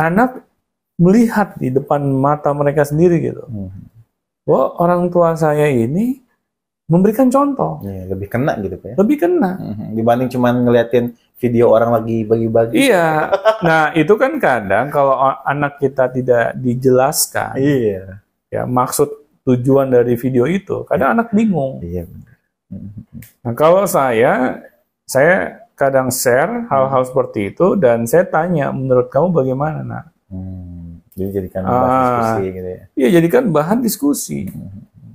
anak melihat di depan mata mereka sendiri gitu. Bahwa orang tua saya ini memberikan contoh. Iya, lebih kena gitu Pak ya. Lebih kena. Dibanding cuman ngeliatin video orang lagi bagi-bagi. Iya. Nah, itu kan kadang kalau anak kita tidak dijelaskan. Iya. Ya, maksud tujuan dari video itu, kadang anak bingung. Iya benar. Nah, kalau saya kadang share hal-hal seperti itu dan saya tanya, menurut kamu bagaimana, nak? Jadi jadikan bahan diskusi gitu ya. Iya, jadikan bahan diskusi.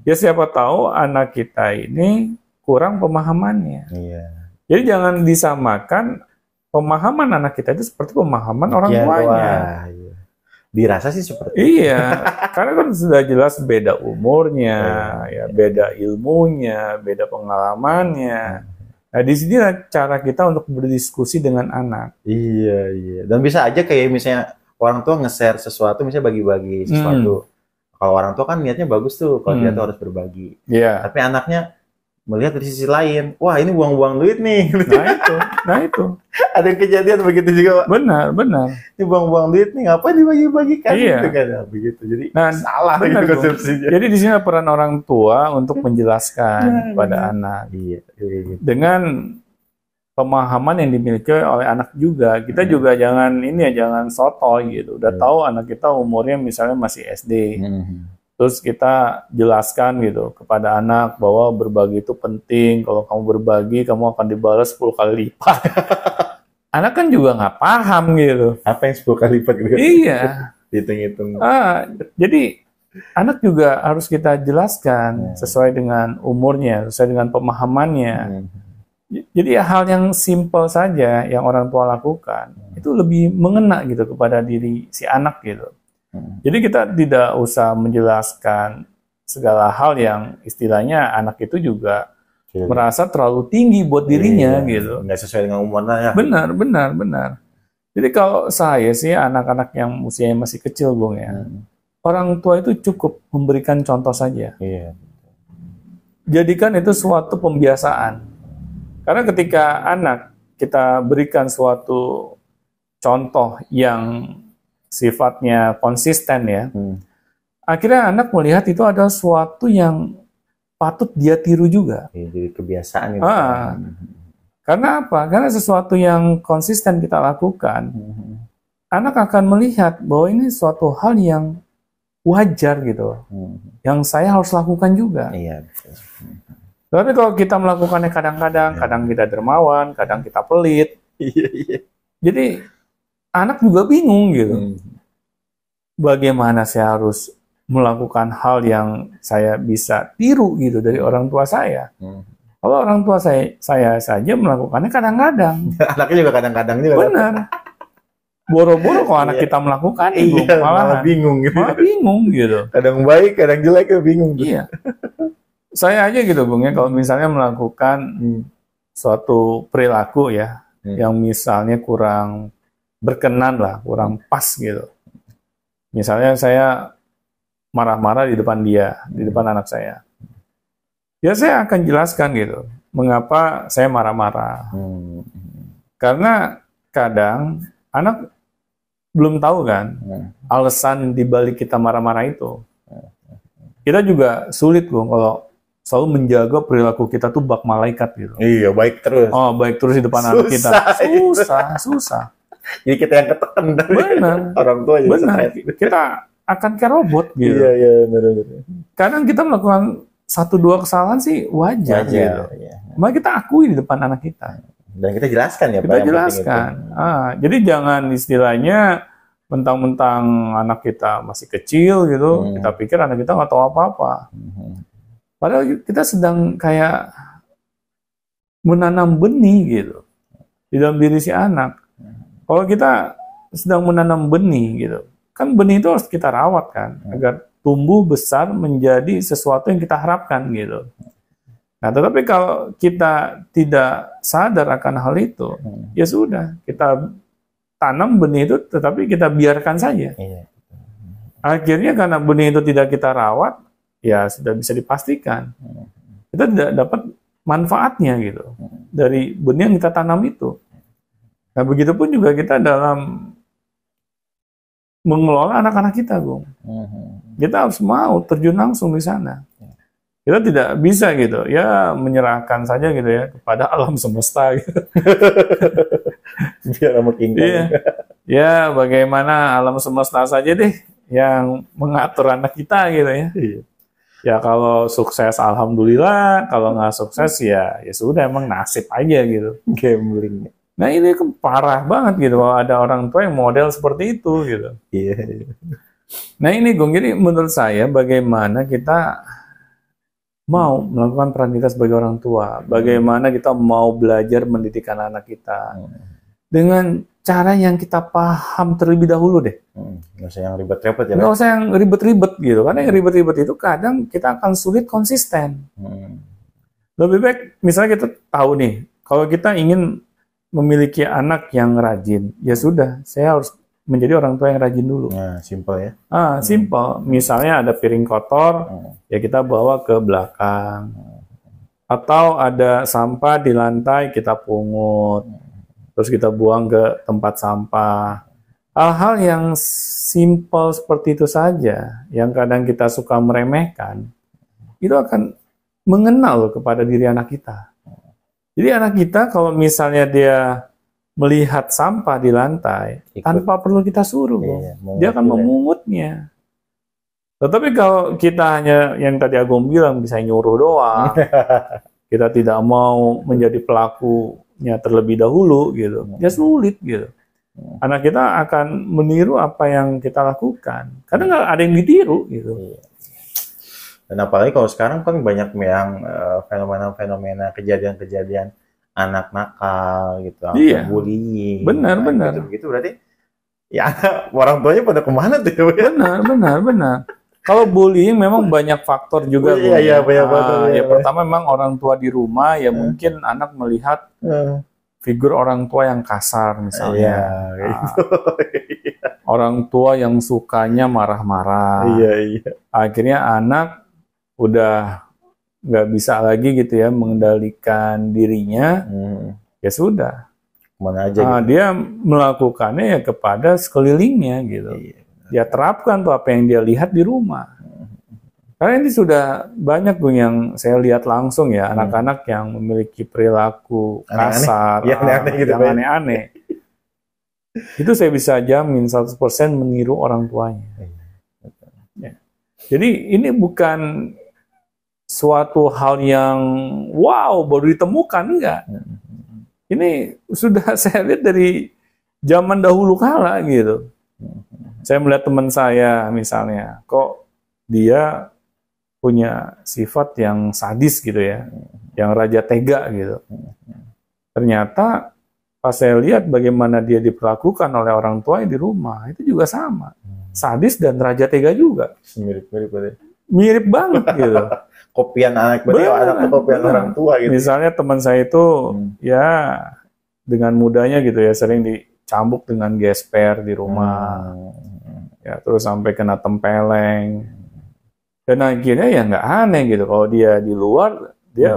Ya siapa tahu anak kita ini kurang pemahamannya. Iya. Jadi jangan disamakan pemahaman anak kita itu seperti pemahaman orang tuanya. Iya. Dirasa sih seperti itu. Iya, karena kan sudah jelas beda umurnya, ya beda ilmunya, beda pengalamannya. Nah, di sini cara kita untuk berdiskusi dengan anak. Iya. Dan bisa aja kayak misalnya orang tua nge-share sesuatu, misalnya bagi-bagi sesuatu. Kalau orang tua kan niatnya bagus tuh, kalau dia tuh harus berbagi. Iya. Tapi anaknya melihat dari sisi lain, wah ini buang-buang duit nih. Nah itu. Ada yang kejadian begitu juga, Pak. Benar. Ini buang-buang duit nih, ngapain dibagi-bagikan? Iya. Gitu kan, begitu. Jadi salah benar, gitu konsepsinya. Jadi di sini peran orang tua untuk menjelaskan kepada anak. Iya. Dengan pemahaman yang dimiliki oleh anak juga. Kita juga jangan sotoy gitu. Udah tahu anak kita umurnya misalnya masih SD. Terus kita jelaskan gitu kepada anak bahwa berbagi itu penting. Kalau kamu berbagi, kamu akan dibalas 10 kali lipat. Anak kan juga nggak paham gitu. Apa yang 10 kali lipat gitu? Iya. Hitung-hitung. Jadi anak juga harus kita jelaskan sesuai dengan umurnya, sesuai dengan pemahamannya. Jadi hal yang simpel saja yang orang tua lakukan itu lebih mengena gitu kepada diri si anak gitu. Jadi kita tidak usah menjelaskan segala hal yang istilahnya anak itu juga merasa terlalu tinggi buat dirinya gitu. Nggak sesuai dengan umurnya. Benar. Jadi kalau saya sih anak-anak yang usianya masih kecil, Bung ya, orang tua itu cukup memberikan contoh saja. Iya. Jadikan itu suatu pembiasaan. Karena ketika anak kita berikan suatu contoh yang sifatnya konsisten ya, akhirnya anak melihat itu ada suatu yang patut dia tiru juga. Jadi kebiasaan itu. Karena apa? Karena sesuatu yang konsisten kita lakukan, anak akan melihat bahwa ini suatu hal yang wajar gitu, yang saya harus lakukan juga. Iya. Tapi kalau kita melakukannya kadang kita dermawan, kadang kita pelit. Iya. Jadi anak juga bingung gitu. Bagaimana saya harus melakukan hal yang saya bisa tiru gitu dari orang tua saya. Kalau orang tua saya saja melakukannya kadang-kadang. Anaknya juga kadang-kadang juga. Benar. Boro-boro kalau anak kita melakukan itu malah bingung gitu. Malah bingung gitu. Kadang baik, kadang jelek, bingung. Iya. Saya aja gitu Bung ya, kalau misalnya melakukan suatu perilaku ya, yang misalnya kurang berkenan lah, kurang pas gitu. Misalnya saya marah-marah di depan dia, di depan anak saya. Ya saya akan jelaskan gitu, mengapa saya marah-marah. Karena kadang anak belum tahu kan, alasan dibalik kita marah-marah itu. Kita juga sulit Bung kalau selalu menjaga perilaku kita tuh bak malaikat gitu. Iya, baik terus. Oh, baik terus di depan anak kita. Susah. Jadi kita yang ketekan dari orang tua. Benar. Kita akan kayak robot gitu. Iya, benar. Kadang kita melakukan 1-2 kesalahan sih wajar gitu. Iya. Maka kita akui di depan anak kita. Dan kita jelaskan ya, Kita jelaskan. Jadi jangan istilahnya mentang-mentang anak kita masih kecil gitu, kita pikir anak kita nggak tahu apa-apa. Padahal kita sedang kayak menanam benih gitu di dalam diri si anak. Kalau kita sedang menanam benih gitu, kan benih itu harus kita rawat kan, agar tumbuh besar menjadi sesuatu yang kita harapkan gitu. Nah, tetapi kalau kita tidak sadar akan hal itu, ya sudah, kita tanam benih itu, tetapi kita biarkan saja. Akhirnya karena benih itu tidak kita rawat, ya sudah bisa dipastikan kita tidak dapat manfaatnya gitu dari benih yang kita tanam itu. Nah, begitupun juga kita dalam mengelola anak-anak kita, Bung. Kita harus mau terjun langsung di sana. Kita tidak bisa gitu, ya menyerahkan saja gitu ya kepada alam semesta gitu. Biar sama King Kong. Iya. Ya, bagaimana alam semesta saja deh yang mengatur anak kita gitu ya. Iya. Ya kalau sukses alhamdulillah, kalau nggak sukses ya sudah, emang nasib aja gitu. Gambling. Nah ini parah banget gitu kalau ada orang tua yang model seperti itu gitu. Iya. Nah ini Gung, jadi menurut saya bagaimana kita mau melakukan peran kita sebagai orang tua, bagaimana kita mau belajar mendidik anak kita dengan cara yang kita paham terlebih dahulu deh. Nggak usah yang ribet-ribet ya. Nggak usah yang ribet-ribet gitu, karena yang ribet-ribet itu kadang kita akan sulit konsisten. Lebih baik misalnya kita tahu nih, kalau kita ingin memiliki anak yang rajin, ya sudah, saya harus menjadi orang tua yang rajin dulu. Nah, simple ya. Simple. Misalnya ada piring kotor, ya kita bawa ke belakang. Atau ada sampah di lantai, kita pungut. Terus kita buang ke tempat sampah. Hal-hal yang simple seperti itu saja, yang kadang kita suka meremehkan, itu akan mengenal kepada diri anak kita. Jadi anak kita kalau misalnya dia melihat sampah di lantai, tanpa perlu kita suruh, dia akan memungutnya. Tetapi kalau kita hanya yang tadi Agung bilang bisa nyuruh doang, kita tidak mau menjadi pelakunya terlebih dahulu gitu, ya sulit gitu. Anak kita akan meniru apa yang kita lakukan, karena nggak ada yang ditiru gitu. Dan apalagi kalau sekarang kan banyak yang fenomena-fenomena kejadian-kejadian anak nakal gitu, bullying, benar. Gitu berarti ya orang tuanya pada kemana tuh? Benar. Kalau bullying memang banyak faktor juga. Iya, banyak faktor. Pertama memang orang tua di rumah ya mungkin anak melihat figur orang tua yang kasar misalnya. Orang tua yang sukanya marah-marah. Akhirnya anak udah nggak bisa lagi gitu ya mengendalikan dirinya, ya sudah, mana aja gitu. Dia melakukannya ya kepada sekelilingnya gitu. Dia terapkan tuh apa yang dia lihat di rumah. Karena ini sudah banyak Gung yang saya lihat langsung ya, anak-anak yang memiliki perilaku kasar, yang aneh-aneh. Itu saya bisa jamin 100% meniru orang tuanya. Jadi ini bukan suatu hal yang wow baru ditemukan, enggak. Ini sudah saya lihat dari zaman dahulu kala gitu. Saya melihat teman saya misalnya, kok dia punya sifat yang sadis gitu ya, yang raja tega gitu. Ternyata pas saya lihat bagaimana dia diperlakukan oleh orang tuanya di rumah, itu juga sama, sadis dan raja tega juga. Mirip banget gitu. Kopian anak kopian orang tua gitu. Misalnya teman saya itu ya dengan mudahnya gitu ya sering dicambuk dengan gesper di rumah. Ya terus sampai kena tempeleng. Dan akhirnya ya nggak aneh gitu kalau dia di luar dia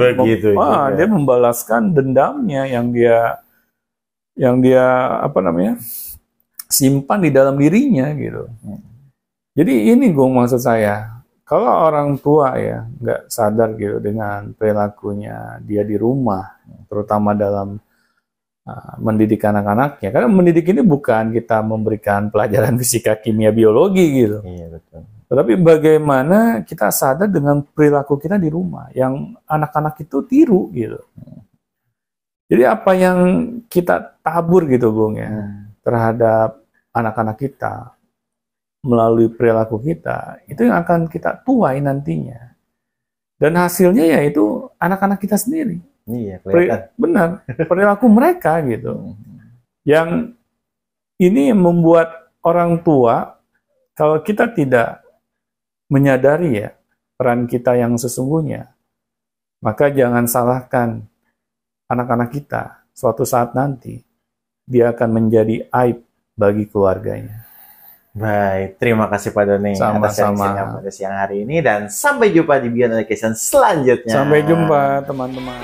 dia membalaskan dendamnya yang dia simpan di dalam dirinya gitu. Jadi ini gue maksud saya. Kalau orang tua ya nggak sadar gitu dengan perilakunya dia di rumah, terutama dalam mendidik anak-anaknya. Karena mendidik ini bukan kita memberikan pelajaran fisika, kimia, biologi gitu. Iya, betul. Tetapi bagaimana kita sadar dengan perilaku kita di rumah, yang anak-anak itu tiru gitu. Jadi apa yang kita tabur gitu Bung ya, terhadap anak-anak kita, melalui perilaku kita, itu yang akan kita tuai nantinya. Dan hasilnya yaitu anak-anak kita sendiri. Iya, kelihatan. Benar, perilaku mereka gitu. Yang ini membuat orang tua, kalau kita tidak menyadari ya peran kita yang sesungguhnya, maka jangan salahkan anak-anak kita. Suatu saat nanti, dia akan menjadi aib bagi keluarganya. Baik, terima kasih Pak Doni atas sharing-nya pada siang hari ini dan sampai jumpa di Beyond Education selanjutnya. Sampai jumpa teman-teman.